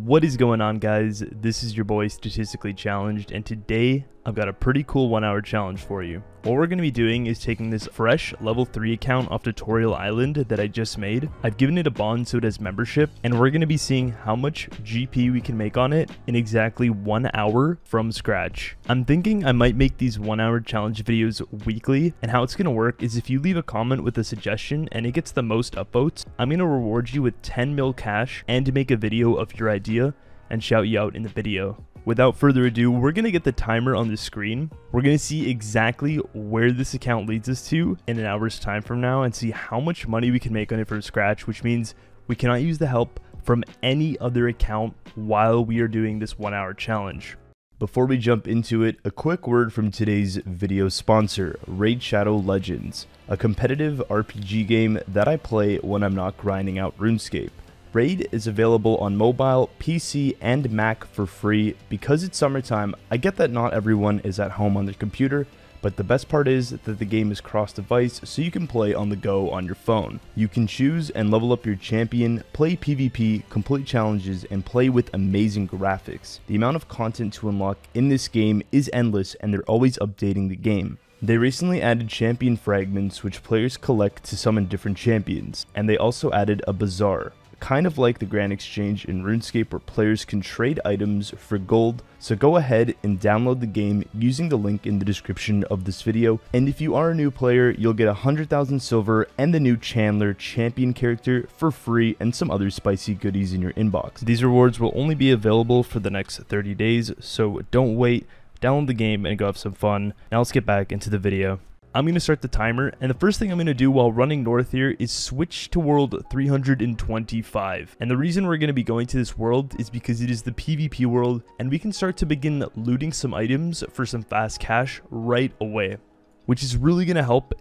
What is going on, guys? This is your boy Statistically Challenged, and today I've got a pretty cool 1-hour challenge for you. What we're going to be doing is taking this fresh level 3 account off Tutorial Island that I just made. I've given it a bond so it has membership, and we're going to be seeing how much GP we can make on it in exactly 1 hour from scratch. I'm thinking I might make these 1-hour challenge videos weekly, and how it's going to work is if you leave a comment with a suggestion and it gets the most upvotes, I'm going to reward you with 10 mil cash and to make a video of your idea and shout you out in the video. Without further ado, we're going to get the timer on the screen. We're going to see exactly where this account leads us to in an hour's time from now and see how much money we can make on it from scratch, which means we cannot use the help from any other account while we are doing this 1-hour challenge. Before we jump into it, a quick word from today's video sponsor, Raid Shadow Legends, a competitive RPG game that I play when I'm not grinding out RuneScape. Raid is available on mobile, PC, and Mac for free. Because it's summertime, I get that not everyone is at home on their computer, but the best part is that the game is cross-device, so you can play on the go on your phone. You can choose and level up your champion, play PvP, complete challenges, and play with amazing graphics. The amount of content to unlock in this game is endless, and they're always updating the game. They recently added champion fragments, which players collect to summon different champions, and they also added a bazaar, kind of like the Grand Exchange in RuneScape where players can trade items for gold. So go ahead and download the game using the link in the description of this video, and if you are a new player, you'll get 100,000 silver and the new Chandler champion character for free and some other spicy goodies in your inbox. These rewards will only be available for the next 30 days, so don't wait, download the game and go have some fun. Now let's get back into the video. I'm going to start the timer, and the first thing I'm going to do while running north here is switch to world 325. And the reason we're going to be going to this world is because it is the PvP world, and we can start to begin looting some items for some fast cash right away, which is really going to help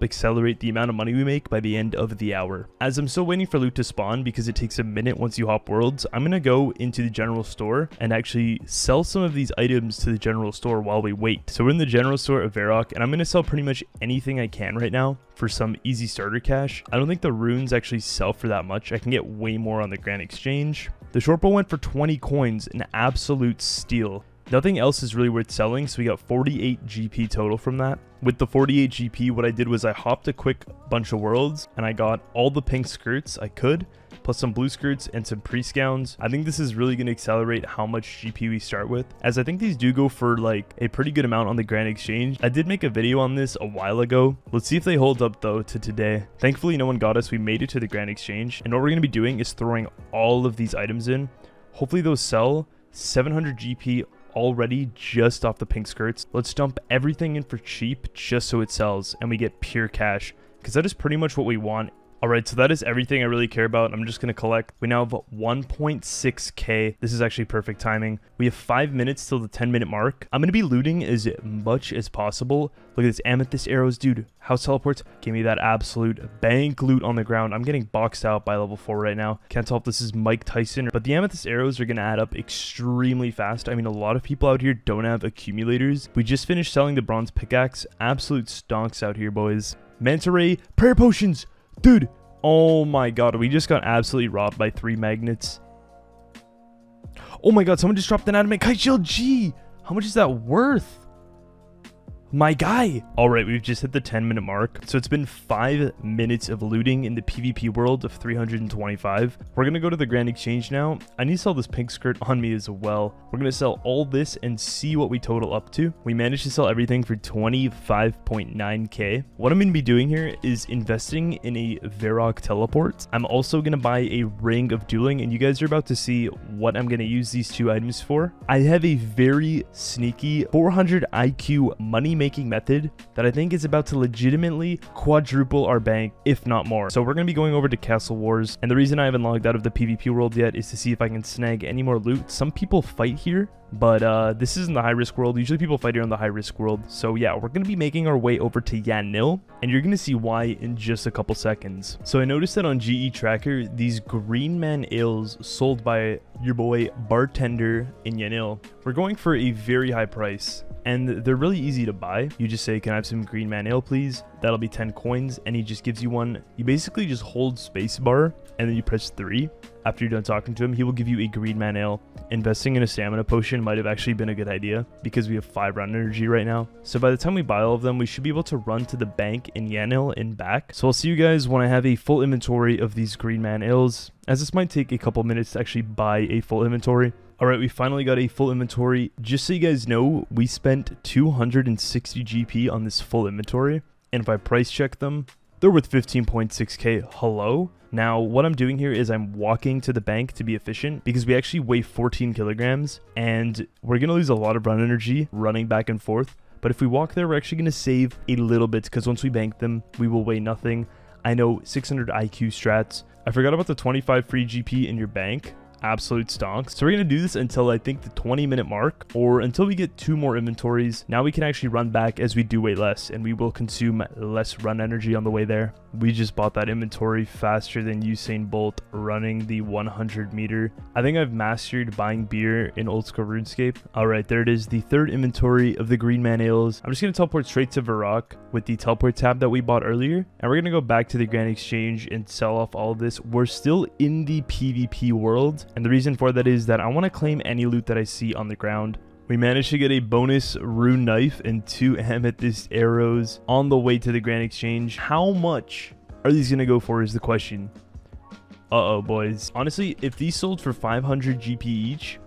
accelerate the amount of money we make by the end of the hour. As I'm still waiting for loot to spawn because it takes a minute once you hop worlds, I'm going to go into the general store and actually sell some of these items to the general store while we wait. So we're in the general store of Varrock, and I'm going to sell pretty much anything I can right now for some easy starter cash. I don't think the runes actually sell for that much. I can get way more on the Grand Exchange. The short bow went for 20 coins, an absolute steal. Nothing else is really worth selling, so we got 48 GP total from that. With the 48 GP, what I did was I hopped a quick bunch of worlds, and I got all the pink skirts I could, plus some blue skirts and some priest gowns. I think this is really going to accelerate how much GP we start with, as I think these do go for like a pretty good amount on the Grand Exchange. I did make a video on this a while ago. Let's see if they hold up though to today. Thankfully, no one got us. We made it to the Grand Exchange, and what we're going to be doing is throwing all of these items in. Hopefully those sell. 700 GP already just off the pink skirts. Let's dump everything in for cheap just so it sells and we get pure cash, because that is pretty much what we want. Alright, so that is everything I really care about. I'm just going to collect. We now have 1.6k. This is actually perfect timing. We have 5 minutes till the 10-minute mark. I'm going to be looting as much as possible. Look at this amethyst arrows, dude. House teleports. Give me that absolute bank loot on the ground. I'm getting boxed out by level 4 right now. Can't tell if this is Mike Tyson, but the amethyst arrows are going to add up extremely fast. I mean, a lot of people out here don't have accumulators. We just finished selling the bronze pickaxe. Absolute stonks out here, boys. Manta ray, prayer potions. Dude, oh my god, we just got absolutely robbed by 3 magnets. Oh my god, someone just dropped an adamant kite shield. G, how much is that worth? My guy. All right, we've just hit the 10-minute mark. So it's been 5 minutes of looting in the PvP world of 325. We're going to go to the Grand Exchange now. I need to sell this pink skirt on me as well. We're going to sell all this and see what we total up to. We managed to sell everything for 25.9k. What I'm going to be doing here is investing in a Varrock teleport. I'm also going to buy a ring of dueling, and you guys are about to see what I'm going to use these 2 items for. I have a very sneaky 400 IQ money making method that I think is about to legitimately quadruple our bank, if not more. So we're going to be going over to Castle Wars, and the reason I haven't logged out of the PvP world yet is to see if I can snag any more loot. Some people fight here, but this isn't the high risk world. Usually people fight here in the high risk world. So yeah, we're going to be making our way over to Yanil, and you're going to see why in just a couple seconds. So I noticed that on GE Tracker, these Green Man ales sold by your boy Bartender in Yanil, we're going for a very high price. and they're really easy to buy. You just say, can I have some green man ale please? That'll be 10 coins, and he just gives you one. You basically just hold spacebar and then you press 3. After you're done talking to him, he will give you a green man ale. Investing in a stamina potion might have actually been a good idea because we have 5 run energy right now. So by the time we buy all of them, we should be able to run to the bank in Yanil and back. So I'll see you guys when I have a full inventory of these green man ales, as this might take a couple minutes to actually buy a full inventory. Alright, we finally got a full inventory. Just so you guys know, we spent 260 GP on this full inventory, and if I price check them, they're worth 15.6k. Hello? Now, what I'm doing here is I'm walking to the bank to be efficient because we actually weigh 14 kilograms, and we're going to lose a lot of run energy running back and forth. But if we walk there, we're actually going to save a little bit because once we bank them, we will weigh nothing. I know 600 IQ strats. I forgot about the 25 free GP in your bank. Absolute stonks. So we're going to do this until I think the 20-minute mark, or until we get 2 more inventories. Now we can actually run back as we do weigh less, and we will consume less run energy on the way there. We just bought that inventory faster than Usain Bolt running the 100 meter. I think I've mastered buying beer in old school RuneScape. Alright, there it is, the 3rd inventory of the green man ales. I'm just going to teleport straight to Varrock with the teleport tab that we bought earlier, and we're going to go back to the Grand Exchange and sell off all of this. We're still in the PvP world, and the reason for that is that I want to claim any loot that I see on the ground. We managed to get a bonus rune knife and 2 amethyst arrows on the way to the Grand Exchange. How much are these going to go for is the question. Uh-oh, boys. Honestly, if these sold for 500 GP each,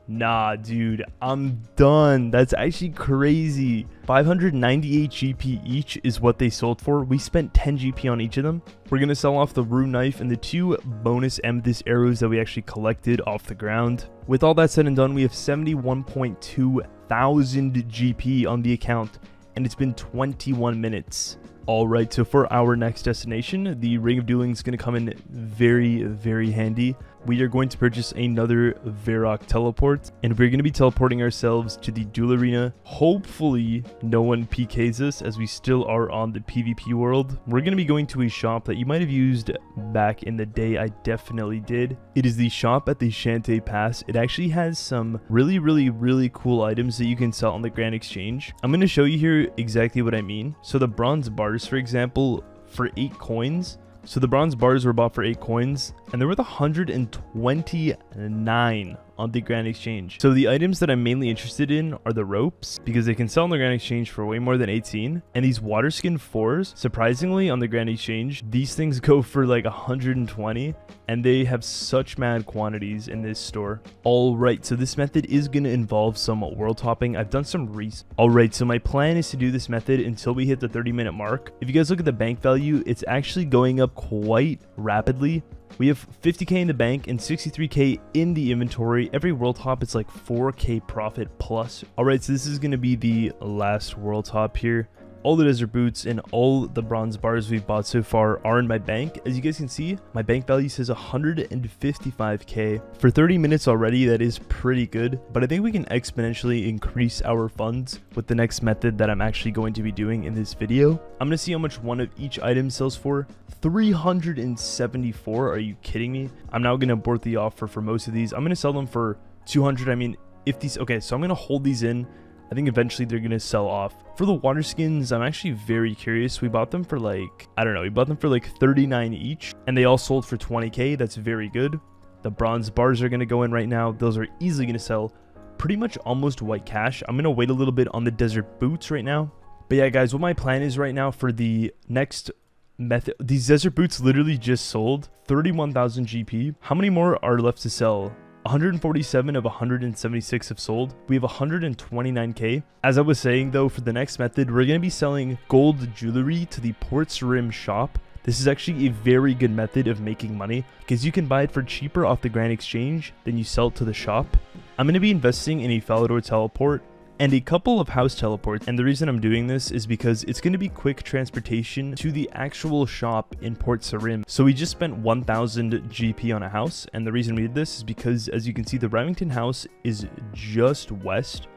nah, dude, I'm done. That's actually crazy. 598 GP each is what they sold for. We spent 10 GP on each of them. We're going to sell off the rune knife and the 2 bonus amethyst arrows that we actually collected off the ground. With all that said and done, we have 71.2 thousand GP on the account, and it's been 21 minutes. Alright, so for our next destination, the Ring of Dueling is going to come in very, very handy. We are going to purchase another Varrock teleport, and we're going to be teleporting ourselves to the duel arena. Hopefully, no one PKs us, as we still are on the PvP world. We're going to be going to a shop that you might have used back in the day. I definitely did. It is the shop at the Shantae Pass. It actually has some really cool items that you can sell on the Grand Exchange. I'm going to show you here exactly what I mean. So the bronze bars, for example, for 8 coins. So the bronze bars were bought for 8 coins, and they're worth 129 on the Grand Exchange. So the items that I'm mainly interested in are the ropes, because they can sell on the Grand Exchange for way more than 18. And these water skin 4s, surprisingly on the Grand Exchange, these things go for like 120, and they have such mad quantities in this store. Alright, so this method is going to involve some world hopping. I've done some research. Alright, so my plan is to do this method until we hit the 30-minute mark. If you guys look at the bank value, it's actually going up quite rapidly. We have 50k in the bank and 63k in the inventory. Every world hop is like 4k profit plus. Alright, so this is going to be the last world hop here. All the desert boots and all the bronze bars we've bought so far are in my bank. As you guys can see, my bank value says 155k. For 30 minutes already, that is pretty good, but I think we can exponentially increase our funds with the next method that I'm actually going to be doing in this video. I'm going to see how much one of each item sells for. 374. Are you kidding me? I'm now going to abort the offer for most of these. I'm going to sell them for 200. I mean, if these, okay, so I'm going to hold these in. I think eventually they're going to sell off. For the water skins, I'm actually very curious. We bought them for like, I don't know, we bought them for like 39 each, and they all sold for 20k. That's very good. The bronze bars are going to go in right now. Those are easily going to sell pretty much almost white cash. I'm going to wait a little bit on the desert boots right now. But yeah, guys, what my plan is right now for the next method, these desert boots literally just sold 31,000 GP. How many more are left to sell? 147 of 176 have sold. We have 129k. As I was saying though, for the next method, we're going to be selling gold jewelry to the Port's Rim shop. This is actually a very good method of making money because you can buy it for cheaper off the Grand Exchange than you sell it to the shop. I'm going to be investing in a Falador teleport and a couple of house teleports, and the reason I'm doing this is because it's going to be quick transportation to the actual shop in Port Sarim. So we just spent 1000 GP on a house, and the reason we did this is because, as you can see, the Remington house is just west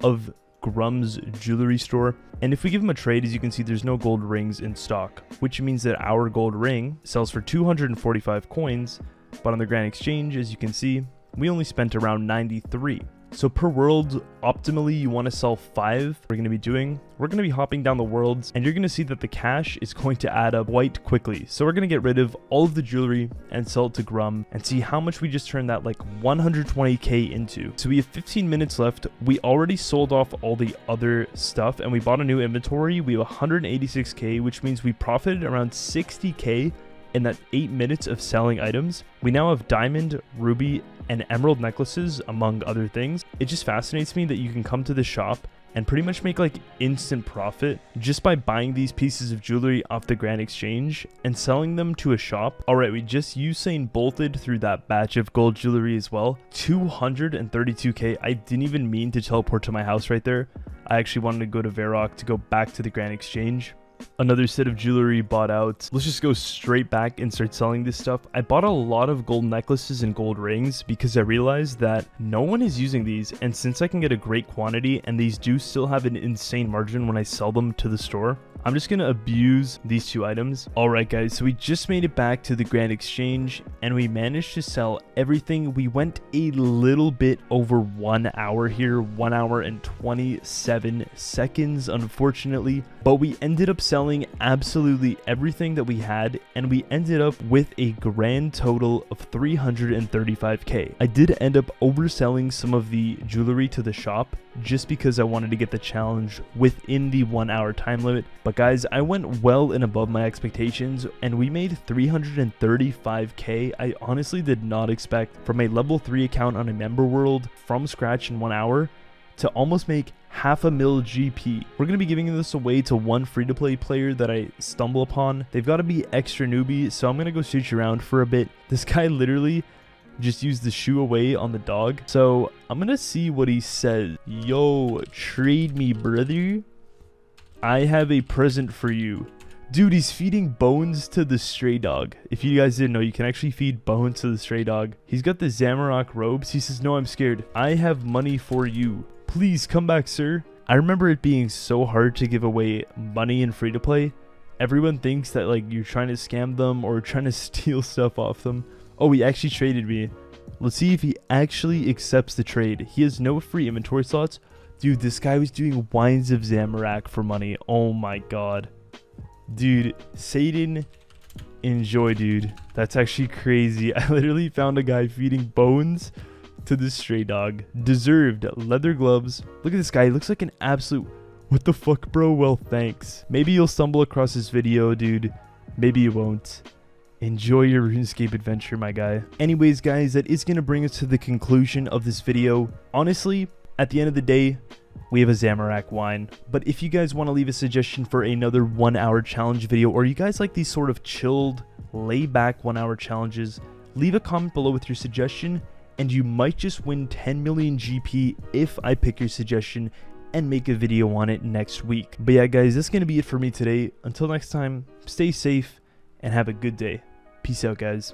of Grum's jewelry store, and if we give him a trade, as you can see, there's no gold rings in stock, which means that our gold ring sells for 245 coins, but on the Grand Exchange, as you can see, we only spent around 93. So per world, optimally, you want to sell 5. We're going to be hopping down the worlds, and you're going to see that the cash is going to add up quite quickly. So we're going to get rid of all of the jewelry and sell it to Grum and see how much we just turned that like 120k into. So we have 15 minutes left. We already sold off all the other stuff and we bought a new inventory. We have 186k, which means we profited around 60k in that 8 minutes of selling items. We now have diamond, ruby, and emerald necklaces, among other things. It just fascinates me that you can come to the shop and pretty much make like instant profit just by buying these pieces of jewelry off the Grand Exchange and selling them to a shop. All right, we just Usain bolted through that batch of gold jewelry as well. 232k. I didn't even mean to teleport to my house right there. I actually wanted to go to Varrock to go back to the Grand Exchange. Another set of jewelry bought out. Let's just go straight back and start selling this stuff. I bought a lot of gold necklaces and gold rings because I realized that no one is using these, and since I can get a great quantity and these do still have an insane margin when I sell them to the store, I'm just gonna abuse these 2 items. All right guys, so we just made it back to the Grand Exchange and we managed to sell everything. We went a little bit over 1 hour here, 1 hour and 27 seconds unfortunately, but we ended up selling absolutely everything that we had and we ended up with a grand total of 335k. I did end up overselling some of the jewelry to the shop just because I wanted to get the challenge within the 1 hour time limit. But guys, I went well and above my expectations and we made 335k. I honestly did not expect from a level 3 account on a member world from scratch in 1 hour to almost make half a mil GP. We're going to be giving this away to one free-to-play player that I stumble upon. They've got to be extra newbie, so I'm going to go search around for a bit. This guy literally just used the shoe away on the dog. So I'm gonna see what he says. Yo, trade me, brother. I have a present for you. Dude, he's feeding bones to the stray dog. If you guys didn't know, you can actually feed bones to the stray dog. He's got the Zamorak robes. He says, no, I'm scared. I have money for you. Please come back, sir. I remember it being so hard to give away money in free-to-play. Everyone thinks that like you're trying to scam them or trying to steal stuff off them. Oh, he actually traded me. Let's see if he actually accepts the trade. He has no free inventory slots. Dude, this guy was doing wines of Zamorak for money. Oh my god. Dude, Satan, enjoy, dude. That's actually crazy. I literally found a guy feeding bones to the stray dog. Deserved. Leather gloves. Look at this guy. He looks like an absolute... What the fuck, bro? Well, thanks. Maybe you'll stumble across this video, dude. Maybe you won't. Enjoy your RuneScape adventure, my guy. Anyways, guys, that is going to bring us to the conclusion of this video. Honestly, at the end of the day, we have a Zamorak wine. But if you guys want to leave a suggestion for another 1 hour challenge video, or you guys like these sort of chilled, laid-back 1 hour challenges, leave a comment below with your suggestion, and you might just win 10 million GP if I pick your suggestion and make a video on it next week. But yeah, guys, that's going to be it for me today. Until next time, stay safe and have a good day. Peace out, guys.